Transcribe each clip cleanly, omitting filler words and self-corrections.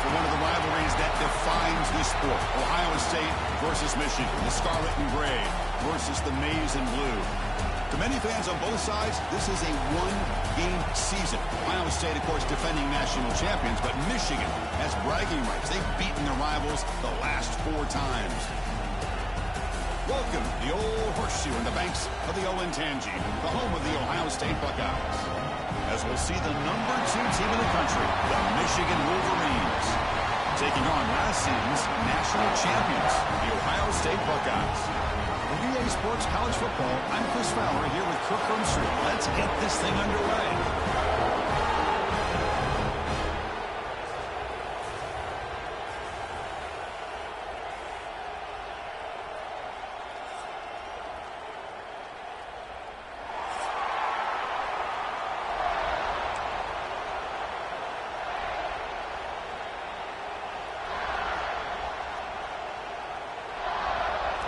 for one of the rivalries that defines this sport. Ohio State versus Michigan. The scarlet and gray versus the maize and blue. To many fans on both sides, this is a one-game season. Ohio State, of course, defending national champions, but Michigan has bragging rights. They've beaten their rivals the last 4 times. Welcome to the old horseshoe in the banks of the Olentangy, the home of the Ohio State Buckeyes. As we'll see the number 2 team in the country, the Michigan Wolverines, taking on last season's national champions, the Ohio State Buckeyes. For EA Sports College Football, I'm Chris Fowler here with Kirk Hermstreet. Let's get this thing underway.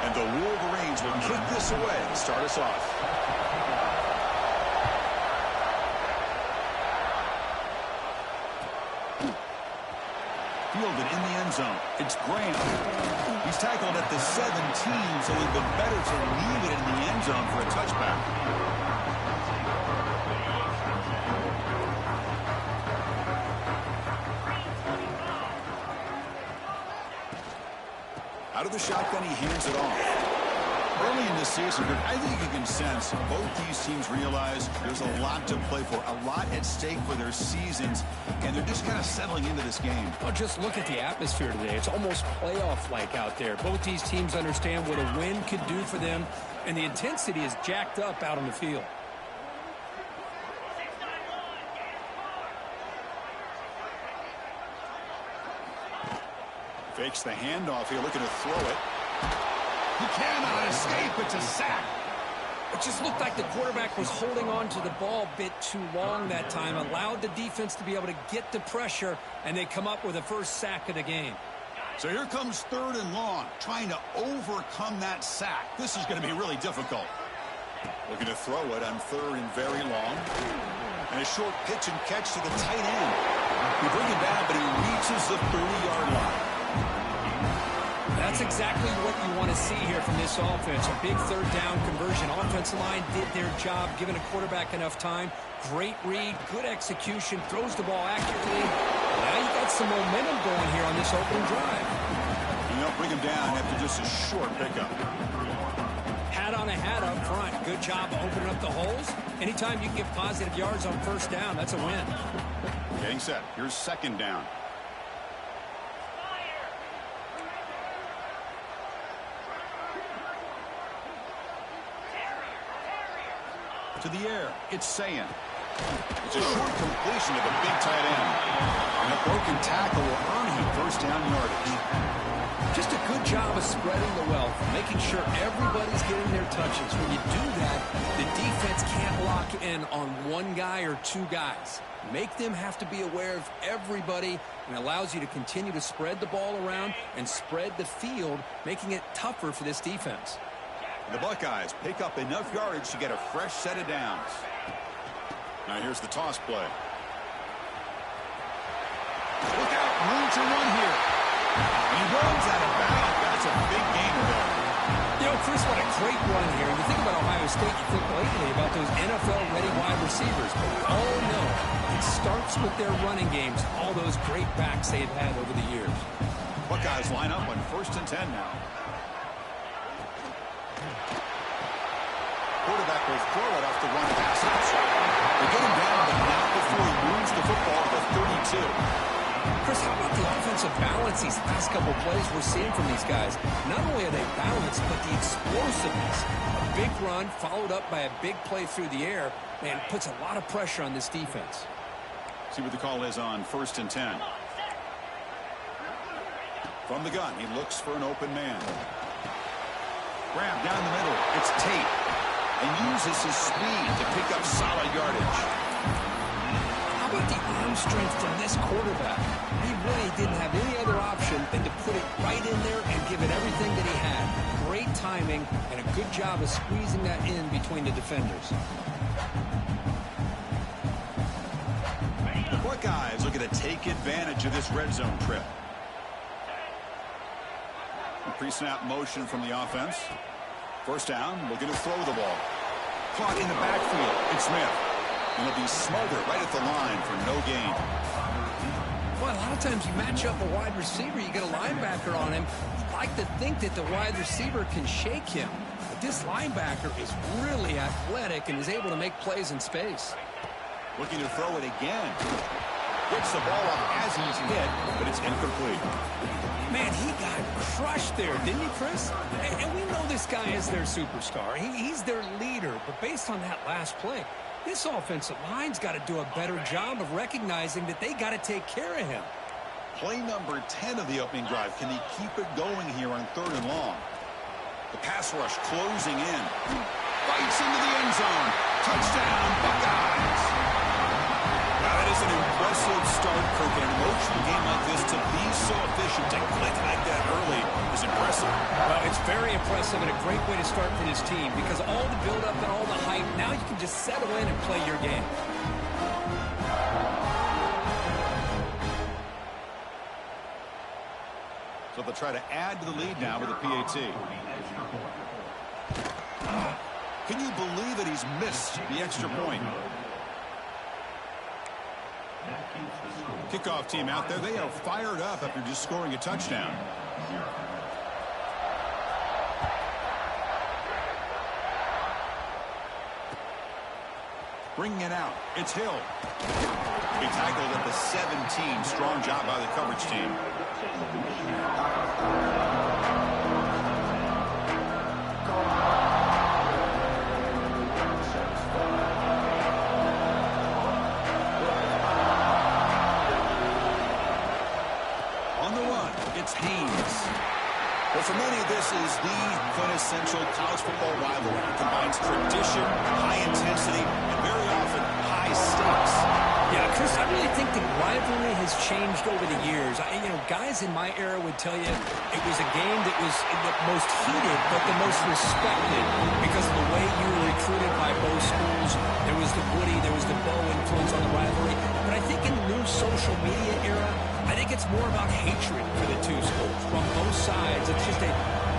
And the Wolverines will kick this away to start us off. Fielded in the end zone. It's Graham. He's tackled at the 17, so it would have been better to leave it in the end zone for a touchback. Out of the shotgun, he hands it off. Early in the season, I think you can sense both these teams realize there's a lot to play for, a lot at stake for their seasons, and they're just kind of settling into this game. Well, just look at the atmosphere today. It's almost playoff-like out there. Both these teams understand what a win could do for them, and the intensity is jacked up out on the field. Fakes the handoff here, looking to throw it. He cannot escape. It's a sack. It just looked like the quarterback was holding on to the ball a bit too long that time, allowed the defense to be able to get the pressure, and they come up with the first sack of the game. So here comes 3rd and long, trying to overcome that sack. This is going to be really difficult. Looking to throw it on 3rd and very long. And a short pitch and catch to the tight end. We bring him down, but he reaches the 30-yard line. That's exactly what you want to see here from this offense. A big 3rd down conversion. Offensive line did their job, giving a quarterback enough time. Great read, good execution, throws the ball accurately. Now you got some momentum going here on this opening drive. You know, bring him down after just a short pickup. Hat on a hat up front. Good job opening up the holes. Anytime you can get positive yards on 1st down, that's a win. Getting set. Here's 2nd down. To the air, it's Sayan. It's a short completion to the big tight end. And a broken tackle will earn him 1st down yardage. Just a good job of spreading the wealth, making sure everybody's getting their touches. When you do that, the defense can't lock in on one guy or 2 guys. Make them have to be aware of everybody, and allows you to continue to spread the ball around and spread the field, making it tougher for this defense. The Buckeyes pick up enough yardage to get a fresh set of downs. Now here's the toss play. Look out, room to run here. And he runs out of bounds. That's a big gain there. You know, Chris, what a great run here. You think about Ohio State, you think lately about those NFL-ready wide receivers. But oh no, it starts with their running games, all those great backs they've had over the years. Buckeyes line up on 1st and 10 now. Quarterback will throw it off the run pass option. They get him down, but not before he moves the football to 32. Chris, how about the offensive balance these last couple plays we're seeing from these guys? Not only are they balanced, but the explosiveness. A big run followed up by a big play through the air, man, puts a lot of pressure on this defense. See what the call is on 1st and 10. From the gun, he looks for an open man. Grab down the middle. It's Tate. And uses his speed to pick up solid yardage. How about the arm strength from this quarterback? He really didn't have any other option than to put it right in there and give it everything that he had. Great timing and a good job of squeezing that in between the defenders. Buckeyes looking to take advantage of this red zone trip. Pre-snap motion from the offense. First down, looking to throw the ball. Caught in the backfield. It's Smith. And he'll be smothered right at the line for no gain. Well, a lot of times you match up a wide receiver, you get a linebacker on him. You'd like to think that the wide receiver can shake him. But this linebacker is really athletic and is able to make plays in space. Looking to throw it again. Gets the ball up as he's hit, but it's incomplete. Man, he got crushed there, didn't he, Chris? And we know this guy is their superstar. He's their leader. But based on that last play, this offensive line's got to do a better job of recognizing that they got to take care of him. Play number 10 of the opening drive. Can he keep it going here on 3rd and long? The pass rush closing in. Bites into the end zone. Touchdown, Buckeyes. Wow, that is an impressive start, Kirk. In an emotional game like this, to be so efficient, to click like that early is impressive. Well, it's very impressive and a great way to start for this team because all the build-up and all the hype, now you can just settle in and play your game. So they'll try to add to the lead now with a PAT. Can you believe it? He's missed the extra point. Kickoff team out there. They are fired up after just scoring a touchdown. Bringing it out. It's Hill. He tackled at the 17. Strong job by the coverage team. It's Haynes. Well, for many, this is the quintessential college football rivalry. It combines tradition, high intensity, and very often high stakes. Yeah, Chris, I really think the rivalry has changed over the years. Guys in my era would tell you it was a game that was the most heated, but the most respected because of the way you were recruited by both schools. There was the Woody, there was the Bo influence on the rivalry. But I think in the new social media era, I think it's more about hatred for the two schools from both sides. It's just a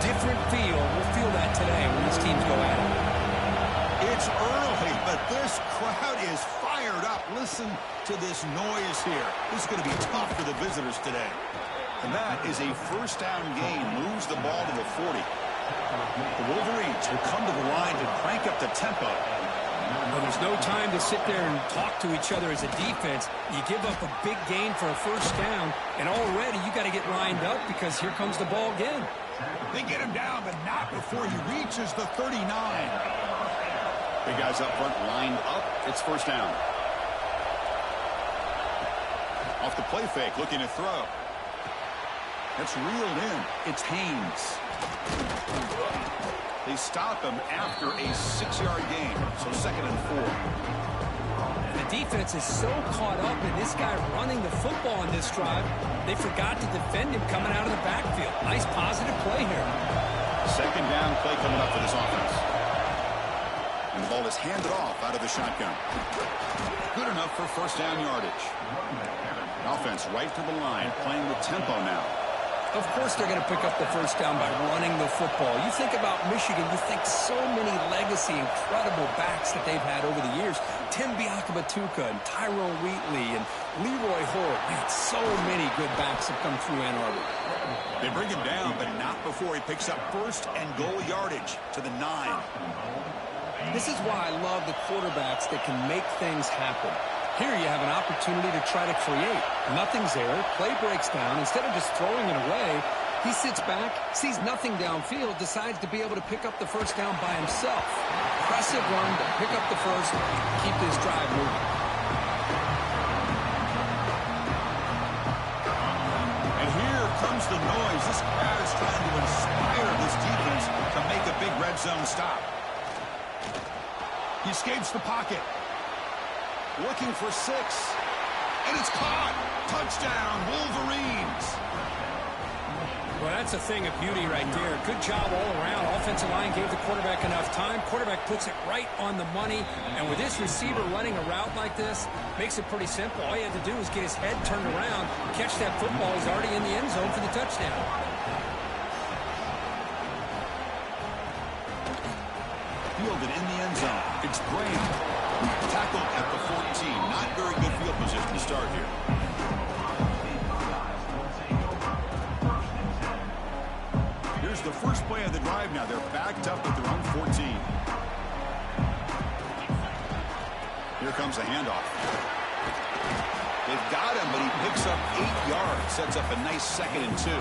different feel. We'll feel that today when these teams go at it. It's early, but this crowd is fired up. Listen to this noise here. This is going to be tough for the visitors today. And that is a first down gain. Moves the ball to the 40. The Wolverines will come to the line to crank up the tempo. Well, there's no time to sit there and talk to each other as a defense. You give up a big gain for a first down, and already you got to get lined up because here comes the ball again. They get him down, but not before he reaches the 39. Big guys up front lined up. It's first down. Off the play fake, looking to throw. That's reeled in. It's Haynes. They stop him after a 6-yard gain, so 2nd and 4. The defense is so caught up in this guy running the football on this drive, they forgot to defend him coming out of the backfield. Nice positive play here. 2nd down play coming up for this offense. And the ball is handed off out of the shotgun. Good enough for first down yardage. Offense right to the line, playing with tempo now. Of course they're going to pick up the first down by running the football. You think about Michigan, you think so many legacy, incredible backs that they've had over the years. Tim Biakabatuka and Tyrone Wheatley and Leroy Horde. Man, so many good backs have come through Ann Arbor. They bring him down, but not before he picks up first and goal yardage to the 9. This is why I love the quarterbacks that can make things happen. Here you have an opportunity to try to create. Nothing's there. Play breaks down. Instead of just throwing it away, he sits back, sees nothing downfield, decides to be able to pick up the first down by himself. Impressive run to pick up the first, keep this drive moving. And here comes the noise. This crowd is trying to inspire this defense to make a big red zone stop. He escapes the pocket. Looking for 6. And it's caught. Touchdown, Wolverines. Well, that's a thing of beauty right there. Good job all around. Offensive line gave the quarterback enough time. Quarterback puts it right on the money. And with this receiver running a route like this, makes it pretty simple. All you had to do was get his head turned around, catch that football. He's already in the end zone for the touchdown. Fielded in the end zone. It's Graham. Tackled at the 14. Not very good field position to start here. Here's the first play of the drive now. They're backed up at their own 14. Here comes the handoff. They've got him, but he picks up 8 yards. Sets up a nice 2nd and 2.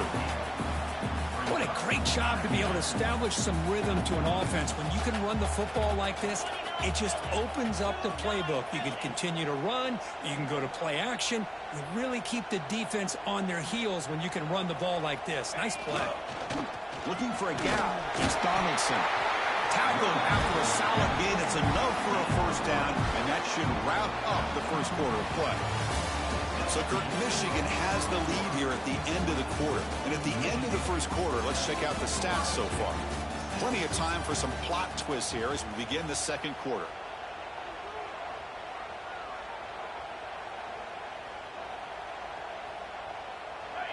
What a great job to be able to establish some rhythm to an offense. When you can run the football like this, it just opens up the playbook. You can continue to run. You can go to play action. You really keep the defense on their heels when you can run the ball like this. Nice play. Looking for a gap. It's Donaldson. Tackled after a solid gain. It's enough for a first down, and that should wrap up the first quarter of play. So, Kirk, Michigan has the lead here at the end of the quarter. And at the end of the first quarter, let's check out the stats so far. Plenty of time for some plot twists here as we begin the second quarter.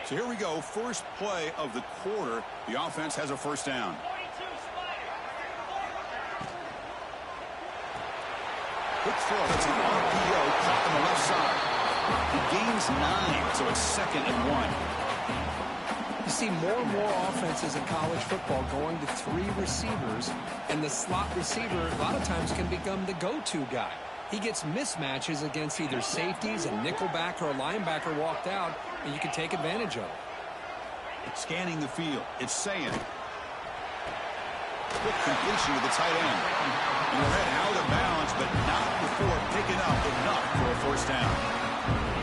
So here we go. First play of the quarter. The offense has a first down. Quick throw. That's an RPO caught on the left side. He gains 9, so it's 2nd and 1. You see more and more offenses in college football going to 3 receivers, and the slot receiver a lot of times can become the go-to guy. He gets mismatches against either safeties, a nickelback, or a linebacker walked out, and you can take advantage of it. Scanning the field. It's saying. Quick completion to the tight end. And we're heading out of bounds, but not before picking up enough for a first down.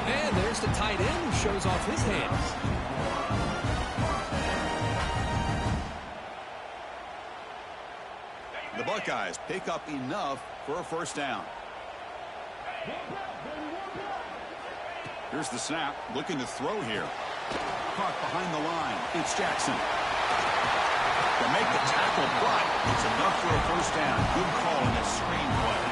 And there's the tight end who shows off his hands. The Buckeyes pick up enough for a first down. Here's the snap. Looking to throw here. Caught behind the line. It's Jackson. They make the tackle, but it's enough for a first down. Good call on that screenplay.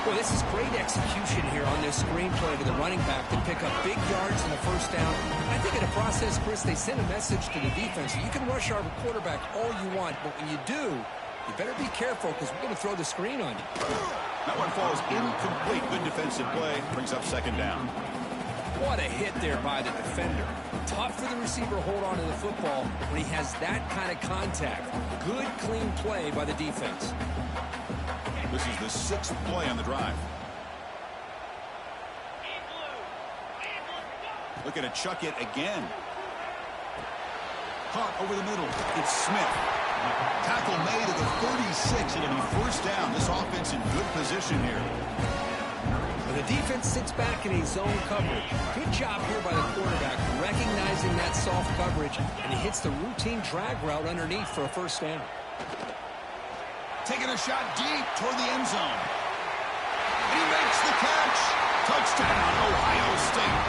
Well, this is great execution here on this screenplay to the running back to pick up big yards in the first down. I think in the process, Chris, they send a message to the defense. You can rush our quarterback all you want, but when you do, you better be careful because we're going to throw the screen on you. That one falls incomplete. Good defensive play. Brings up 2nd down. What a hit there by the defender. Tough for the receiver to hold on to the football when he has that kind of contact. Good, clean play by the defense. This is the 6th play on the drive. Looking to chuck it again. Caught over the middle. It's Smith. Tackle made at the 36. It'll be first down. This offense in good position here. The defense sits back in a zone coverage. Good job here by the quarterback, recognizing that soft coverage, and he hits the routine drag route underneath for a first down. Taking a shot deep toward the end zone. He makes the catch. Touchdown, Ohio State.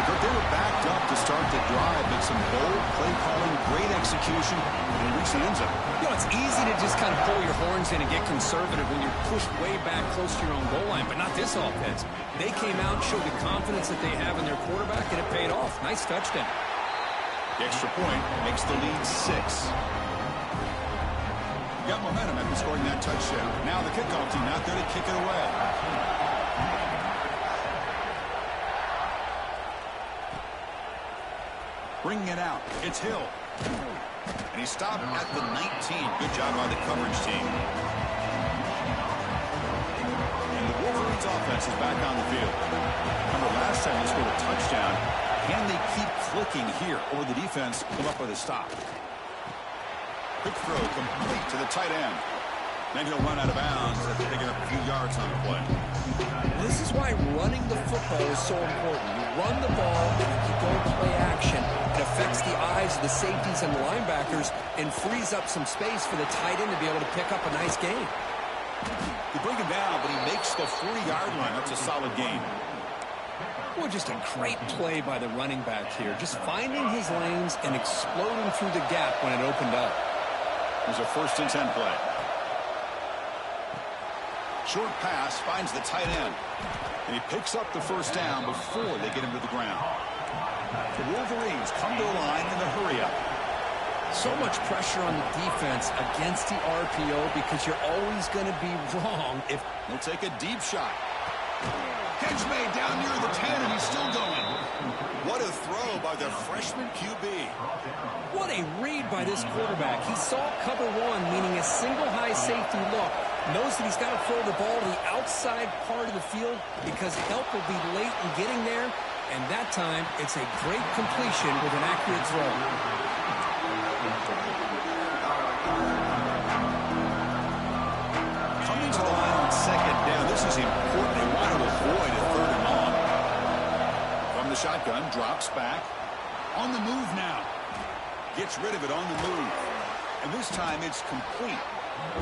But they were backed up to start the drive, but some bold play calling, great execution, and reach the end zone. You know, it's easy to just kind of pull your horns in and get conservative when you're pushed way back close to your own goal line, but not this offense. They came out and showed the confidence that they have in their quarterback, and it paid off. Nice touchdown. The extra point makes the lead 6. Got momentum after scoring that touchdown. Now the kickoff team out there to kick it away. Bringing it out. It's Hill. And he stopped at the 19. Good job by the coverage team. And the Wolverines offense is back on the field. Remember last time they scored a touchdown. Can they keep clicking here, or the defense come up with a stop? Quick throw complete to the tight end. Then he'll run out of bounds after picking up a few yards on the play. This is why running the football is so important. You run the ball, and you go to play action. It affects the eyes of the safeties and the linebackers and frees up some space for the tight end to be able to pick up a nice gain. They bring him down, but he makes the 40-yard line. That's a solid gain. Well, just a great play by the running back here. Just finding his lanes and exploding through the gap when it opened up. There's a 1st and 10 play. Short pass finds the tight end. And he picks up the 1st down before they get him to the ground. The Wolverines come to the line in the hurry-up. So much pressure on the defense against the RPO because you're always going to be wrong if... He'll take a deep shot. Catch made down near the 10, and he's still going. What a throw by the freshman QB. What a read by this quarterback. He saw cover one, meaning a single high safety look. Knows that he's got to throw the ball to the outside part of the field because help will be late in getting there. And that time, it's a great completion with an accurate throw. Coming to the line on 2nd down. This is important. They want to avoid a 3rd and long. From the shotgun, drops back. On the move now. Gets rid of it on the move. And this time it's complete.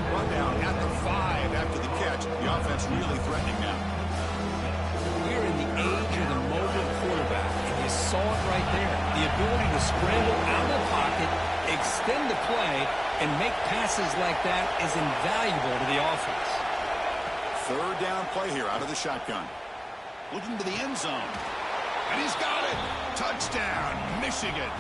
Run down at the 5 after the catch. The offense really threatening now. We're in the age of the mobile quarterback, and you saw it right there. The ability to scramble out of the pocket, extend the play, and make passes like that is invaluable to the offense. 3rd down play here out of the shotgun. Looking to the end zone. And he's got it. Touchdown, Michigan.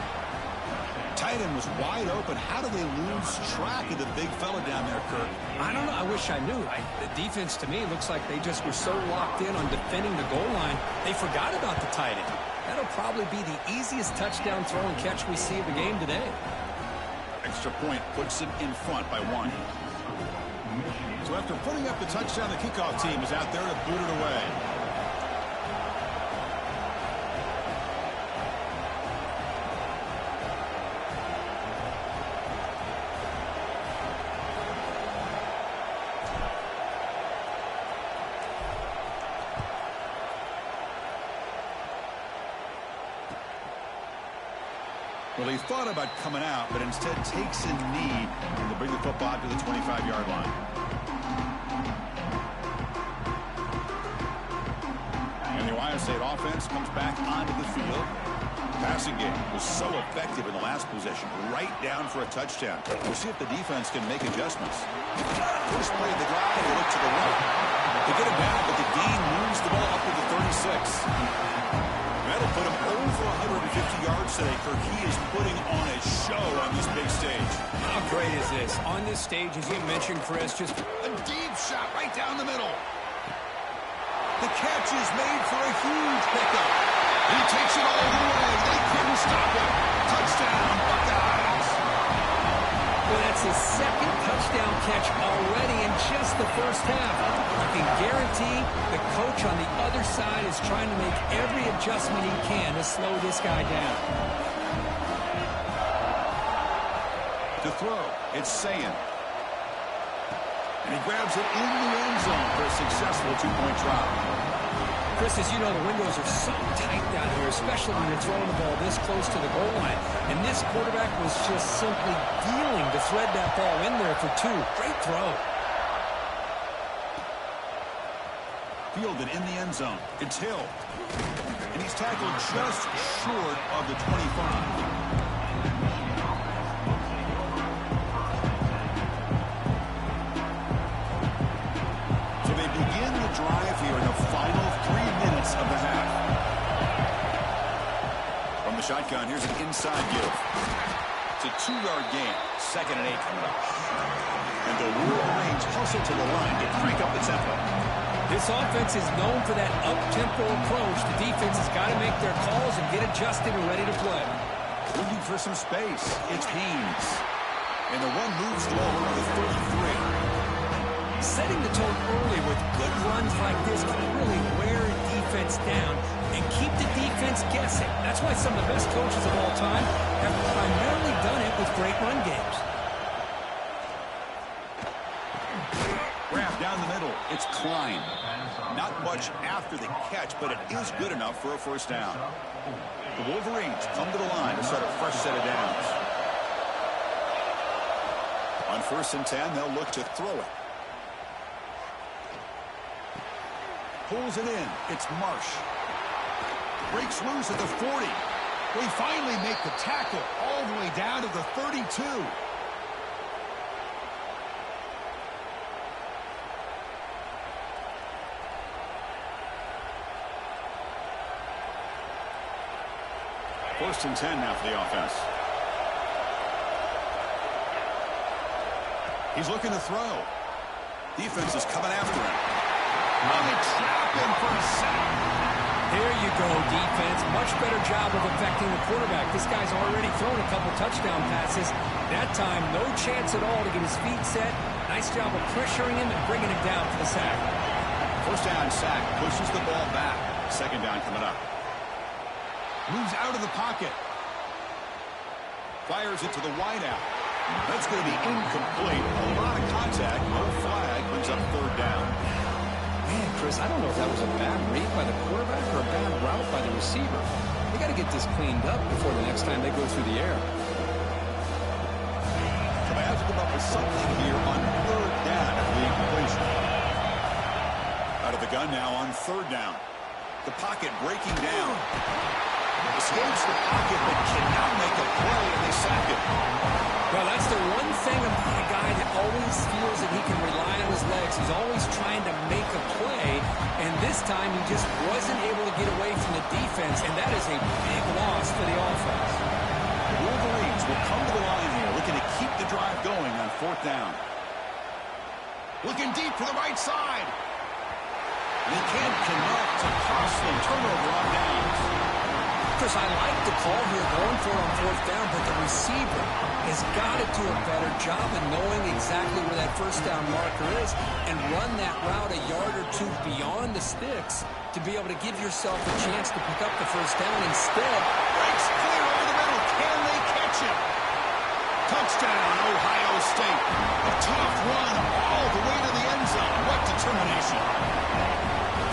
Tight end was wide open. How do they lose track of the big fella down there, Kirk? I don't know. I wish I knew. The defense, to me, looks like they just were so locked in on defending the goal line, they forgot about the tight end. That'll probably be the easiest touchdown throw and catch we see of the game today. Extra point puts it in front by 1. So after putting up the touchdown, the kickoff team is out there to boot it away. Well, he thought about coming out, but instead takes a knee to bring the football to the 25-yard line. And the Ohio State offense comes back onto the field. Passing game was so effective in the last possession, right down for a touchdown. We'll see if the defense can make adjustments. First play of the drive, they look to the right. They get it back, but the gain moves the ball up to the 36. That'll put him over 150 yards today, Kirk. He is putting on a show on this big stage. How great is this? On this stage, as you mentioned, Chris, just a deep shot right down the middle. The catch is made for a huge pickup. He takes it all the way. They couldn't stop him. Touchdown, Buckeyes. Well, that's his 2nd touchdown catch already in just the first half. You can guarantee the coach on the other side is trying to make every adjustment he can to slow this guy down. To throw, it's Sayin. And he grabs it in the end zone for a successful 2-point drop. Chris, as you know, the windows are so tight down here, especially when you're throwing the ball this close to the goal line. And this quarterback was just simply dealing to thread that ball in there for 2. Great throw. Fielded in the end zone. It's Hill. And he's tackled just short of the 25. Drive here in the final 3 minutes of the half. From the shotgun, here's an inside give. It's a 2-yard gain, 2nd and 8. And the Wolverines hustle to the line to crank up the tempo. This offense is known for that up-tempo approach. The defense has got to make their calls and get adjusted and ready to play. Looking for some space. It's Haynes. And the one moves low to the 33. Setting the tone early with good runs like this can really wear a defense down and keep the defense guessing. That's why some of the best coaches of all time have primarily done it with great run games. Grab down the middle. It's Klein. Not much after the catch, but it is good enough for a 1st down. The Wolverines come to the line to start a fresh set of downs. On 1st and 10, they'll look to throw it. Pulls it in. It's Marsh. breaks loose at the 40. We finally make the tackle all the way down to the 32. First and 10 now for the offense. He's looking to throw. Defense is coming after him. Oh, they trap him for a sack. There you go, defense. Much better job of affecting the quarterback. This guy's already thrown a couple touchdown passes. That time, no chance at all to get his feet set. Nice job of pressuring him and bringing him down for the sack. First down sack, pushes the ball back. Second down coming up. Moves out of the pocket. Fires it to the wideout. That's going to be incomplete. A lot of contact. No flag. Brings up third down. Man, Chris, I don't know if that was a bad read by the quarterback or a bad route by the receiver. They got to get this cleaned up before the next time they go through the air. So they have to come up with something here on third down at the incompletion. Out of the gun now on third down. The pocket breaking down. Escapes the pocket, but cannot make a play, and they sack it. Well, that's the one thing about a guy that always feels that he can rely on his legs. He's always trying to make a play, and this time he just wasn't able to get away from the defense, and that is a big loss for the offense. The Wolverines will come to the line here, looking to keep the drive going on fourth down. Looking deep for the right side. They can't connect to costly turnover on downs. Chris, I like the call here going for it on fourth down, but the receiver has got to do a better job of knowing exactly where that first down marker is and run that route a yard or two beyond the sticks to be able to give yourself a chance to pick up the first down. Instead, breaks clear over the middle. Can they catch it? Touchdown, Ohio State. A tough run all the way to the end zone. What determination.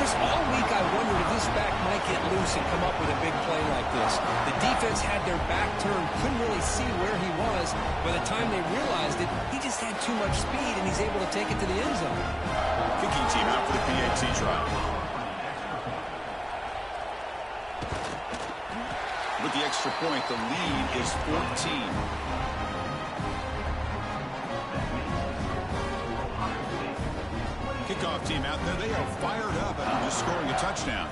Chris, all week I wondered if this back might get loose and come up with a big play like this. The defense had their back turned, couldn't really see where he was. By the time they realized it, he just had too much speed, and he's able to take it to the end zone. Kicking team out for the PAT try. With the extra point, the lead is 14. Kickoff team out there. They are fired up after just scoring a touchdown.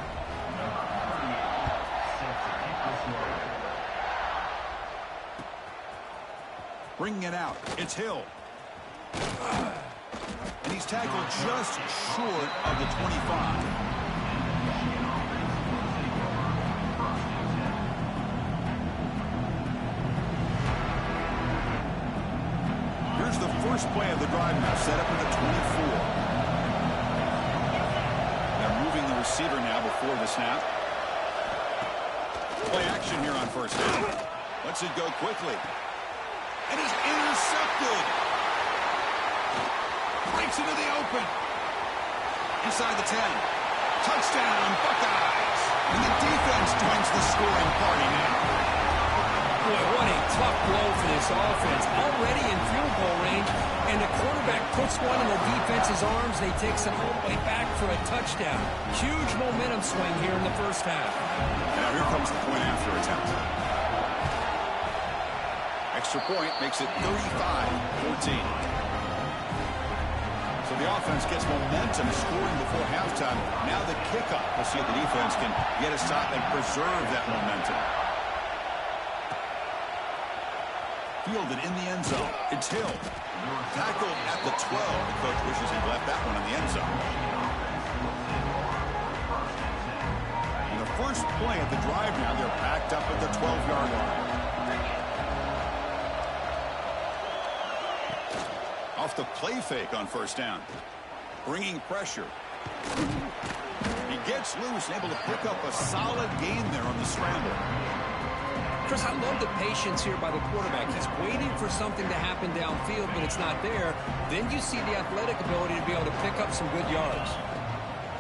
Bringing it out. It's Hill. And he's tackled just short of the 25. Here's the first play of the drive now, set up at the 24. Receiver now before the snap. Play action here on first down. Lets it go quickly. And he's intercepted. Breaks into the open. Inside the 10. Touchdown, Buckeyes. And the defense joins the scoring party now. Boy, what a tough blow for this offense. Already in field goal range, and the quarterback puts one in the defense's arms. They takes it all the way back for a touchdown. Huge momentum swing here in the first half. Now here comes the point after attempt. Extra point makes it 35-14. So the offense gets momentum scoring before halftime. Now the kickoff. We'll see if the defense can get a stop and preserve that momentum. Fielded in the end zone. It's Hill. Tackled at the 12. The coach wishes he'd left that one in the end zone. And the first play of the drive now, they're backed up at the 12-yard line. Off the play fake on first down. Bringing pressure. He gets loose and able to pick up a solid gain there on the scramble. Chris, I love the patience here by the quarterback. He's waiting for something to happen downfield, but it's not there. Then you see the athletic ability to be able to pick up some good yards.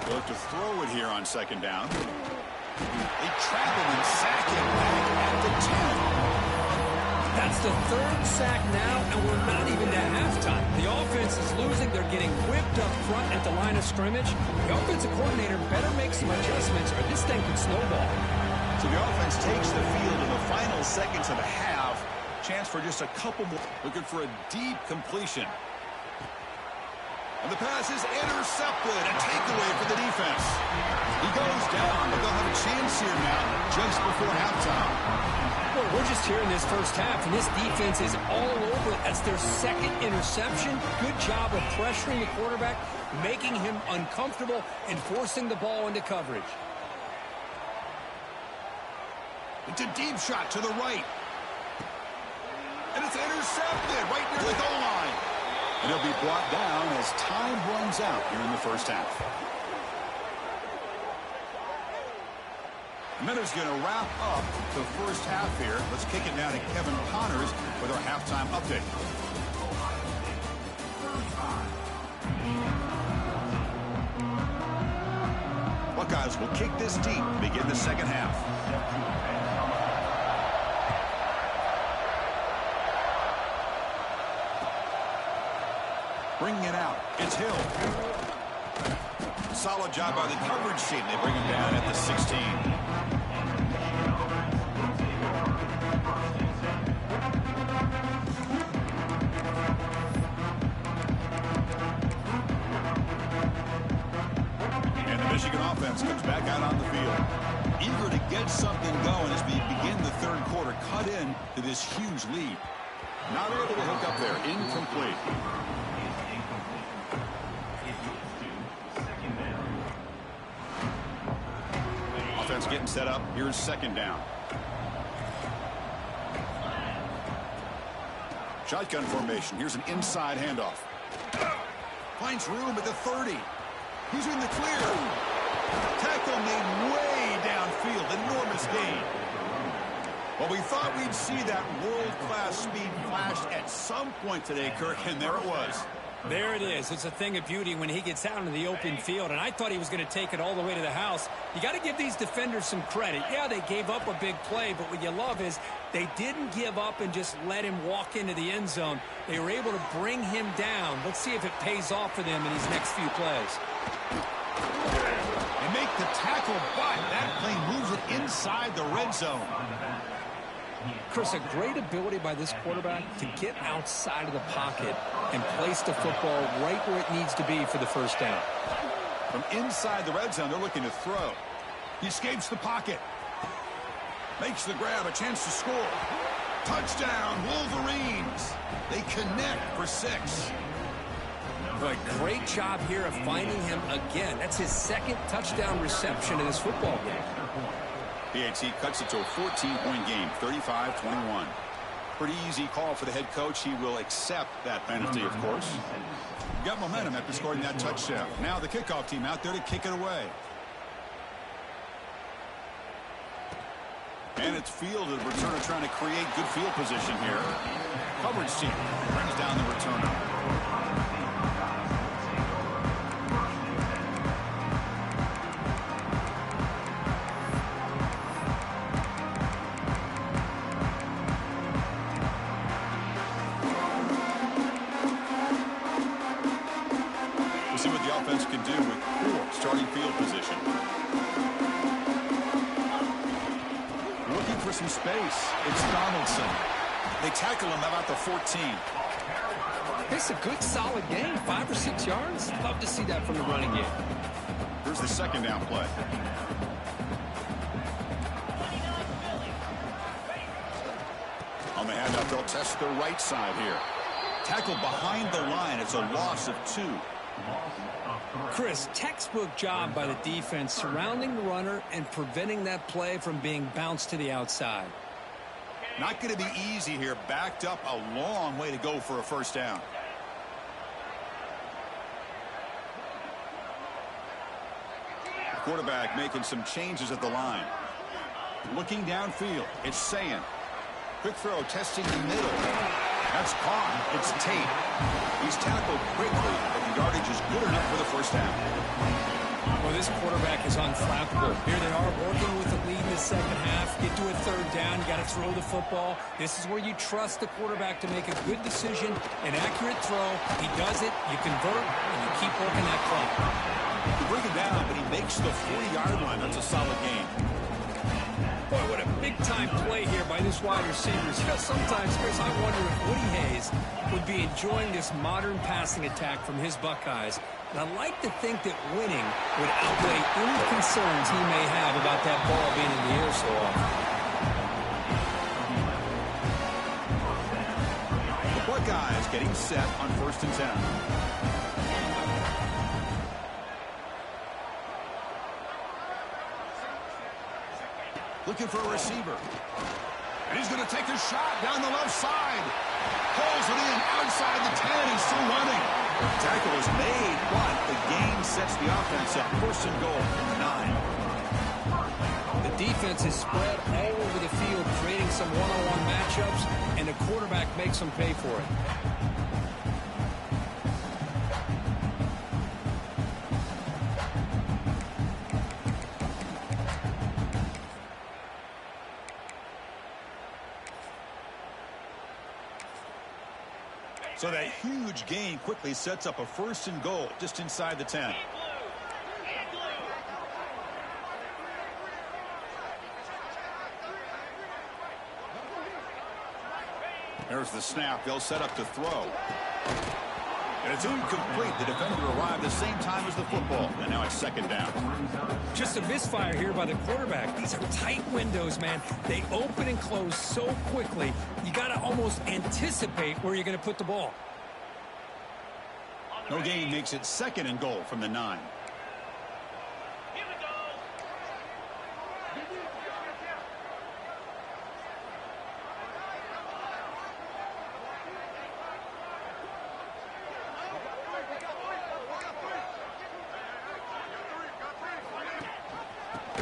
They'll have to throw it here on second down. They trap him and sack him back at the 10. That's the third sack now, and we're not even to halftime. The offense is losing. They're getting whipped up front at the line of scrimmage. The offensive coordinator better make some adjustments, or this thing could snowball. So the offense takes the field in the final seconds of the half. Chance for just a couple more. Looking for a deep completion. And the pass is intercepted. A takeaway for the defense. He goes down, but they'll have a chance here now just before halftime. Well, we're just here in this first half, and this defense is all over it. That's their second interception. Good job of pressuring the quarterback, making him uncomfortable, and forcing the ball into coverage. It's a deep shot to the right. And it's intercepted right near the goal line. And it'll be brought down as time runs out here in the first half. Miller's going to wrap up the first half here. Let's kick it now to Kevin Connors with our halftime update. Buckeyes will kick this deep, begin the second half. Bringing it out. It's Hill. Solid job by the coverage team. They bring him down at the 16. And the Michigan offense comes back out on the field. Eager to get something going as we begin the third quarter. Cut in to this huge lead. Not able to hook up there. Incomplete. Offense getting set up. Here's second down. Shotgun formation. Here's an inside handoff. Finds room at the 30. He's in the clear. Tackle made way downfield. Enormous gain. Well, we thought we'd see that world-class speed flashed at some point today, Kirk, and there it was. There it is. It's a thing of beauty when he gets out into the open field, and I thought he was going to take it all the way to the house. You got to give these defenders some credit. Yeah, they gave up a big play, but what you love is they didn't give up and just let him walk into the end zone. They were able to bring him down. Let's see if it pays off for them in these next few plays. They make the tackle, but that play moves it inside the red zone. Chris, a great ability by this quarterback to get outside of the pocket and place the football right where it needs to be for the first down. From inside the red zone, they're looking to throw. He escapes the pocket. Makes the grab, a chance to score. Touchdown, Wolverines. They connect for 6. But great job here of finding him again. That's his second touchdown reception in this football game. BAT cuts it to a 14-point game, 35-21. Pretty easy call for the head coach. He will accept that penalty, of course. Got momentum after scoring that touchdown. Now the kickoff team out there to kick it away. And it's fielded. Returner trying to create good field position here. Coverage team brings down the returner. See what the offense can do with poor starting field position. Looking for some space. It's Donaldson. They tackle him about the 14. It's a good, solid game. 5 or 6 yards. Love to see that from the running game. Here's the second down play. On the handoff, they'll test the right side here. Tackle behind the line. It's a loss of 2. Chris, textbook job by the defense surrounding the runner and preventing that play from being bounced to the outside. Not going to be easy here. Backed up a long way to go for a first down. Quarterback making some changes at the line. Looking downfield. It's Sayan. Quick throw testing the middle. That's caught. It's Tate. He's tackled quickly, but the yardage is good enough for the first down. Well, this quarterback is unflappable. Here they are working with the lead in the second half. Get to a third down. You got to throw the football. This is where you trust the quarterback to make a good decision, an accurate throw. He does it, you convert, and you keep working that clock. You bring him down, but he makes the 40-yard line. That's a solid gain. Boy, what a big-time play here by this wide receiver. You know, sometimes, Chris, I wonder if Woody Hayes would be enjoying this modern passing attack from his Buckeyes. And I'd like to think that winning would outweigh any concerns he may have about that ball being in the air so often. The Buckeyes getting set on 1st and 10. Looking for a receiver. And he's going to take a shot down the left side. Pulls it in outside the 10. He's still running. Tackle is made, but the gain sets the offense up. 1st and goal from the 9. The defense is spread all over the field, creating some one-on-one matchups, and the quarterback makes them pay for it. So that huge gain quickly sets up a 1st and goal just inside the 10. There's the snap. They'll set up to throw. And it's incomplete. The defender arrived the same time as the football. And now it's 2nd down. Just a misfire here by the quarterback. These are tight windows, man. They open and close so quickly. You got to almost anticipate where you're going to put the ball. No gain makes it 2nd and goal from the 9.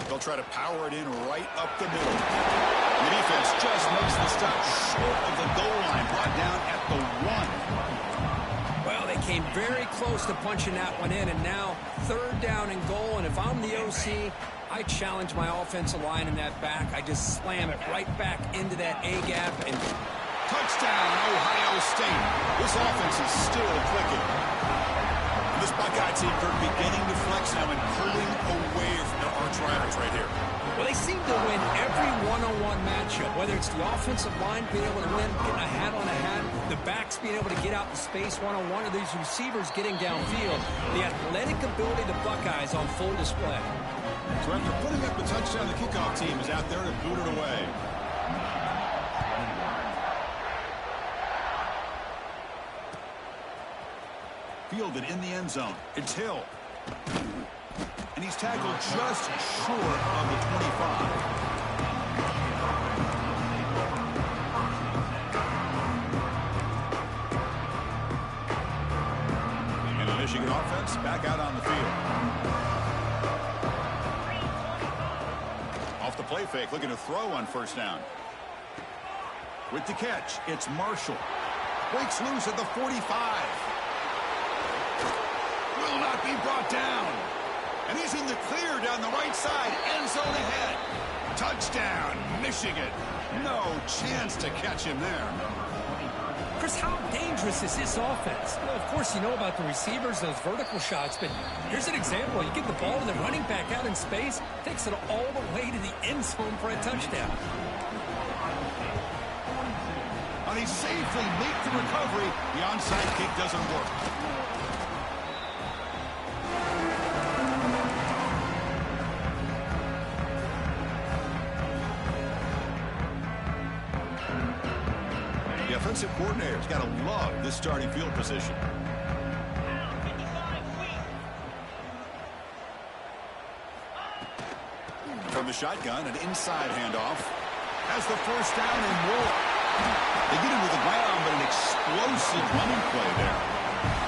They'll try to power it in right up the middle. The defense just makes the stop short of the goal line, brought down at the 1. Well, they came very close to punching that one in, and now 3rd down and goal. And if I'm the OC, I challenge my offensive line in that back. I just slam it right back into that A-gap. And touchdown, Ohio State. This offense is still clicking. This Buckeye team are beginning to flex now and pulling away from their arch rivals right here. Well, they seem to win every one-on-one matchup, whether it's the offensive line being able to win, getting a hat on a hat, the backs being able to get out in space one-on-one, or these receivers getting downfield. The athletic ability of the Buckeyes on full display. So after putting up the touchdown, the kickoff team is out there to boot it away. Fielded in the end zone. It's Hill. And he's tackled just short of the 25. And the Michigan offense back out on the field. Off the play fake, looking to throw on 1st down. With the catch, it's Marshall. Breaks loose at the 45. Will not be brought down. And he's in the clear down the right side. End zone ahead. Touchdown, Michigan. No chance to catch him there. Chris, how dangerous is this offense? Well, of course, you know about the receivers, those vertical shots, but here's an example. You get the ball and the running back out in space, takes it all the way to the end zone for a touchdown. And he safely makes the recovery. The onside kick doesn't work. The offensive coordinator's got to love this starting field position. From the shotgun, an inside handoff. Has the 1st down and more. They get him to the ground, but an explosive running play there.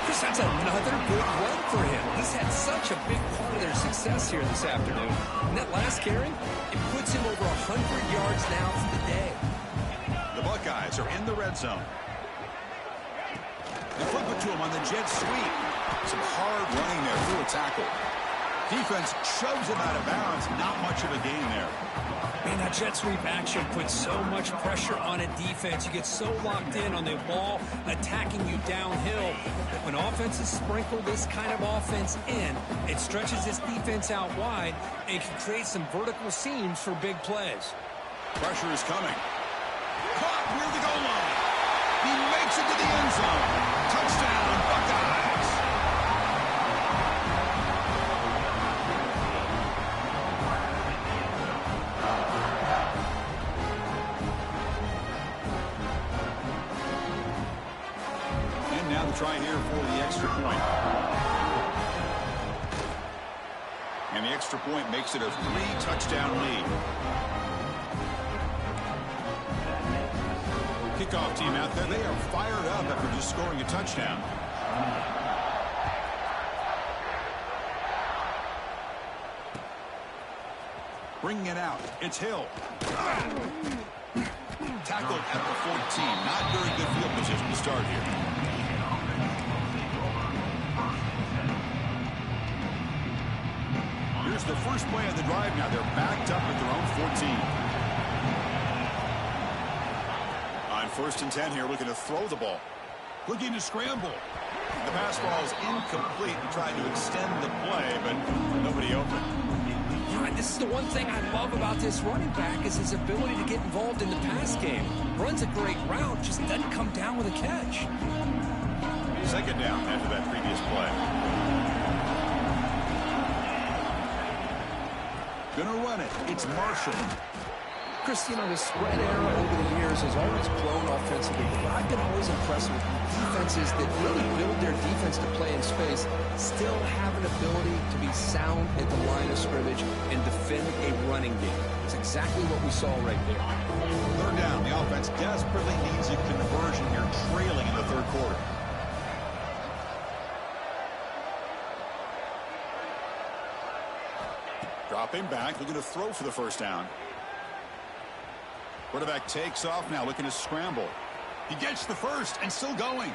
Chris, that's another good run for him. He's had such a big part of their success here this afternoon. And that last carry, it puts him over 100 yards now for the day. The Buckeyes are in the red zone. They flip it to him on the jet sweep. Some hard running there through a tackle. Defense shoves him out of bounds. Not much of a gain there. Man, that jet sweep action puts so much pressure on a defense. You get so locked in on the ball attacking you downhill. When offenses sprinkle this kind of offense in, it stretches this defense out wide and can create some vertical seams for big plays. Pressure is coming. Caught near the goal line. He makes it to the end zone. Touchdown, Buckeyes. And now the try here for the extra point. And the extra point makes it a 3-touchdown lead. Kickoff team out there. They are fired up after just scoring a touchdown. Bringing it out. It's Hill. Tackled at the 14. Not very good field position to start here. Here's the first play of the drive now. They're backed up at their own 14. First and 10 here, looking to throw the ball. Looking to scramble. The pass ball is incomplete and trying to extend the play, but nobody open. And this is the one thing I love about this running back is his ability to get involved in the pass game. Runs a great route, just doesn't come down with a catch. Second down after that previous play. Gonna run it. It's Marshall. Chris, you know, the spread era over the years has always grown offensively, but I've been always impressed with defenses that really build their defense to play in space, still have an ability to be sound at the line of scrimmage and defend a running game. It's exactly what we saw right there. Third down. The offense desperately needs a conversion here, trailing in the third quarter. Dropping back, looking to throw for the first down. Quarterback takes off now, looking to scramble. He gets the first and still going.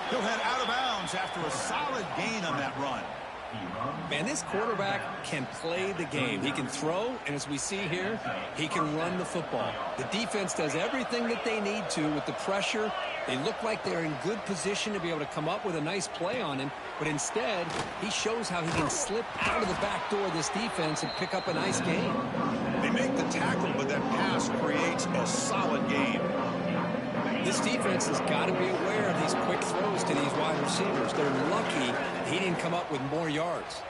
He'll head out of bounds after a solid gain on that run. Man, this quarterback can play the game. He can throw, and as we see here, he can run the football. The defense does everything that they need to with the pressure. They look like they're in good position to be able to come up with a nice play on him, but instead, he shows how he can slip out of the back door of this defense and pick up a nice gain. They make the tackle, but that pass creates a solid gain. This defense has got to be aware of these quick throws to these wide receivers. They're lucky he didn't come up with more yards.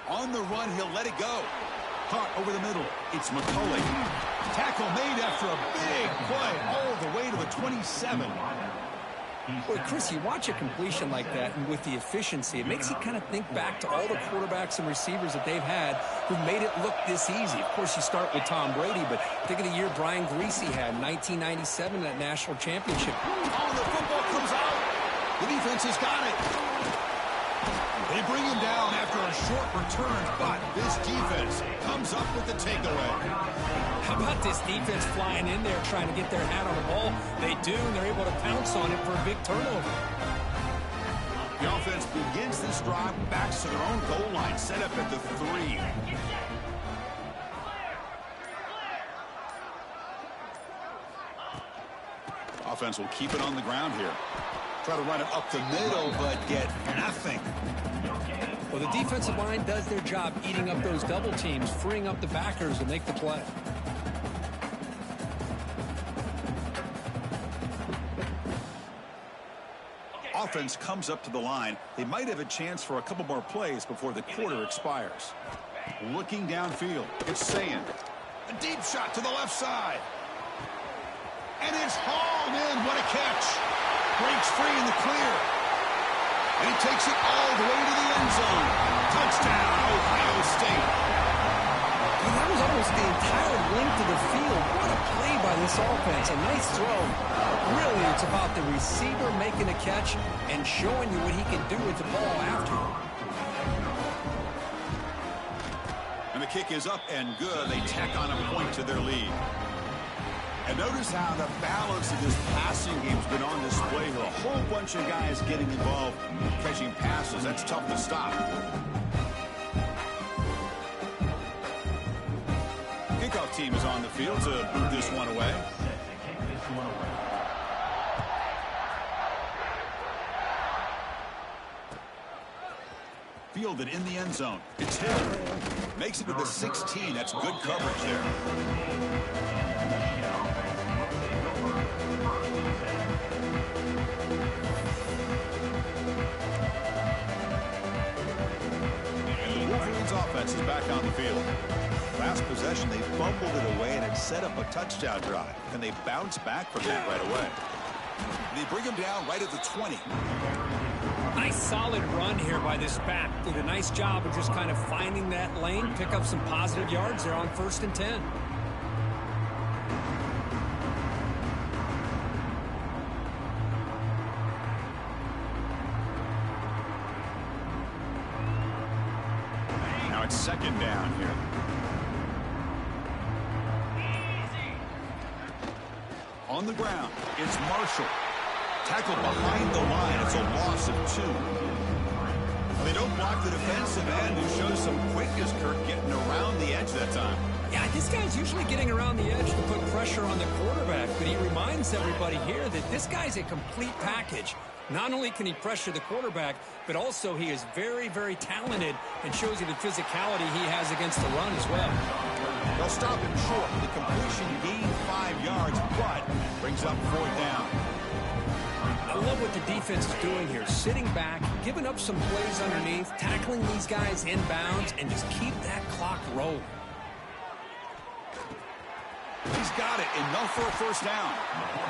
On the run, he'll let it go. Caught over the middle. It's McCulley. Tackle made after a big play all the way to the 27. Boy, Chris, you watch a completion like that, and with the efficiency, it makes you kind of think back to all the quarterbacks and receivers that they've had who made it look this easy. Of course, you start with Tom Brady, but think of the year Brian Greasy had in 1997, that national championship. Oh, the football comes out. The defense has got it. They bring him down after a short return, but this defense comes up with the takeaway. How about this defense flying in there trying to get their hat on the ball? They do, and they're able to pounce on it for a big turnover. The offense begins this drive, backs to their own goal line, set up at the 3. Offense will keep it on the ground here. Try to run it up the middle, but get nothing. Well, the defensive line does their job eating up those double teams, freeing up the backers to make the play. Offense comes up to the line. They might have a chance for a couple more plays before the quarter expires. Looking downfield, it's Sand. A deep shot to the left side. And it's hauled in. What a catch. Breaks free in the clear. And he takes it all the way to the end zone. Touchdown, Ohio State. Well, that was almost the entire length of the field. What a play by this offense. A nice throw. Really, it's about the receiver making a catch and showing you what he can do with the ball after. And the kick is up and good. They tack on a point to their lead. And notice how the balance of this passing game's been on display here. A whole bunch of guys getting involved, catching passes. That's tough to stop. Kickoff team is on the field to move this one away. Fielded in the end zone. It's Hill. Makes it to the 16. That's good coverage there. And the Wolverines offense is back on the field. Last possession, they fumbled it away and it set up a touchdown drive. And they bounce back from that right away. They bring him down right at the 20. Nice solid run here by this back. Did a nice job of just kind of finding that lane, pick up some positive yards there on 1st and 10. Now it's 2nd down here. On the ground, it's Marshall. Tackled behind the line. It's a loss of 2. They don't block the defensive end, who shows some quickness, Kirk, getting around the edge that time. Yeah, this guy's usually getting around the edge to put pressure on the quarterback, but he reminds everybody here that this guy's a complete package. Not only can he pressure the quarterback, but also he is very, very talented and shows you the physicality he has against the run as well. They'll stop him short. The completion gained 5 yards, but brings up 4th down. I love what the defense is doing here. Sitting back, giving up some plays underneath, tackling these guys inbounds, and just keep that clock rolling. He's got it. Enough for a 1st down.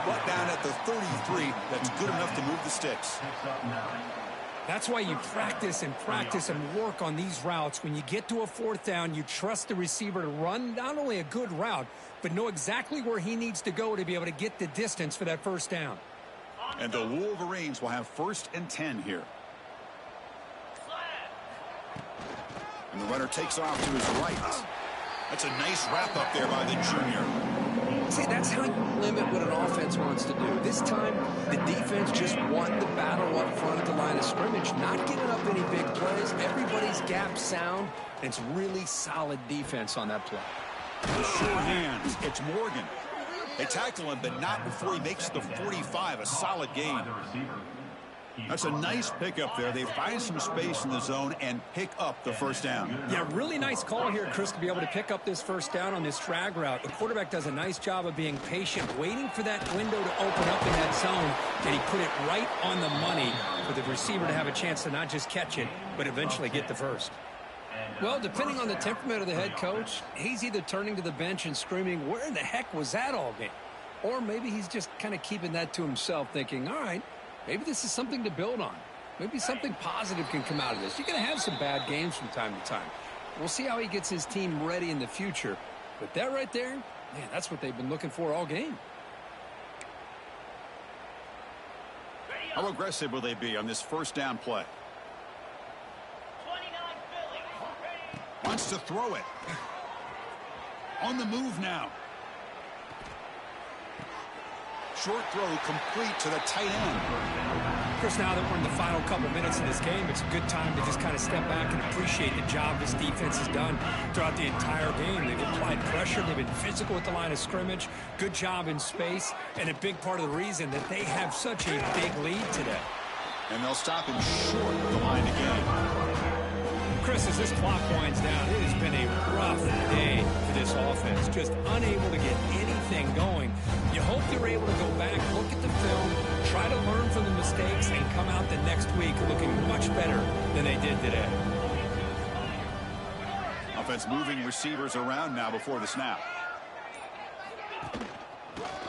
But down at the 33, that's good enough to move the sticks. That's why you practice and work on these routes. When you get to a 4th down, you trust the receiver to run not only a good route, but know exactly where he needs to go to be able to get the distance for that 1st down. And the Wolverines will have 1st and 10 here. And the runner takes off to his right. That's a nice wrap up there by the junior. See, that's how you limit what an offense wants to do. This time, the defense just won the battle up front at the line of scrimmage, not giving up any big plays. Everybody's gap sound. It's really solid defense on that play. The sure hands. It's Morgan. They tackle him, but not before he makes the 45. A solid gain. That's a nice pickup there. They find some space in the zone and pick up the 1st down. Yeah, really nice call here, Chris, to be able to pick up this 1st down on this drag route. The quarterback does a nice job of being patient, waiting for that window to open up in that zone, and he put it right on the money for the receiver to have a chance to not just catch it, but eventually get the 1st. Well, depending on the temperament of the head coach, he's either turning to the bench and screaming, "Where in the heck was that all game?" Or maybe he's just kind of keeping that to himself, thinking, all right, maybe this is something to build on. Maybe something positive can come out of this. You're going to have some bad games from time to time. We'll see how he gets his team ready in the future. But that right there, man, that's what they've been looking for all game. How aggressive will they be on this 1st down play? Wants to throw it. On the move now. Short throw complete to the tight end. Chris, now that we're in the final couple minutes of this game, it's a good time to just kind of step back and appreciate the job this defense has done throughout the entire game. They've applied pressure. They've been physical at the line of scrimmage. Good job in space. And a big part of the reason that they have such a big lead today. And they'll stop him short of the line again. Chris, as this clock winds down, it has been a rough day for this offense. Just unable to get anything going. You hope they're able to go back, look at the film, try to learn from the mistakes, and come out the next week looking much better than they did today. Offense moving receivers around now before the snap.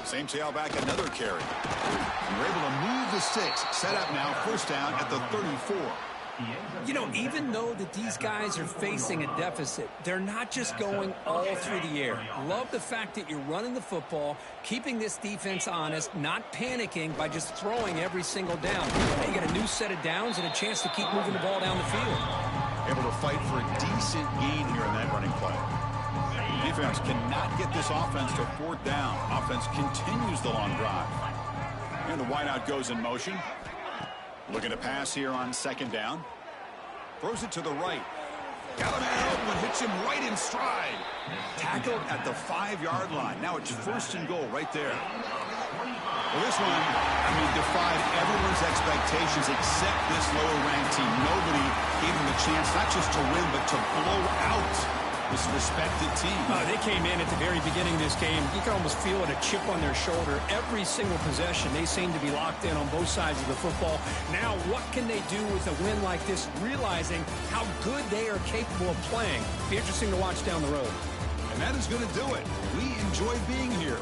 Same tailback, another carry. And we're able to move the sticks. Set up now, 1st down at the 34. You know, even though that these guys are facing a deficit, they're not just going all through the air. Love the fact that you're running the football, keeping this defense honest, not panicking by just throwing every single down. You get a new set of downs and a chance to keep moving the ball down the field. Able to fight for a decent gain here in that running play. Defense cannot get this offense to fourth down. Offense continues the long drive. And the wideout goes in motion. Looking to pass here on second down. Throws it to the right. Got a man open, hits him right in stride. Tackled at the 5-yard line. Now it's first and goal right there. Well, this one, defied everyone's expectations except this lower-ranked team. Nobody gave them a chance not just to win, but to blow out this respected team. They came in at the very beginning of this game. You can almost feel it, a chip on their shoulder. Every single possession, they seem to be locked in on both sides of the football. Now, what can they do with a win like this, realizing how good they are capable of playing? Be interesting to watch down the road. And that is going to do it. We enjoyed being here.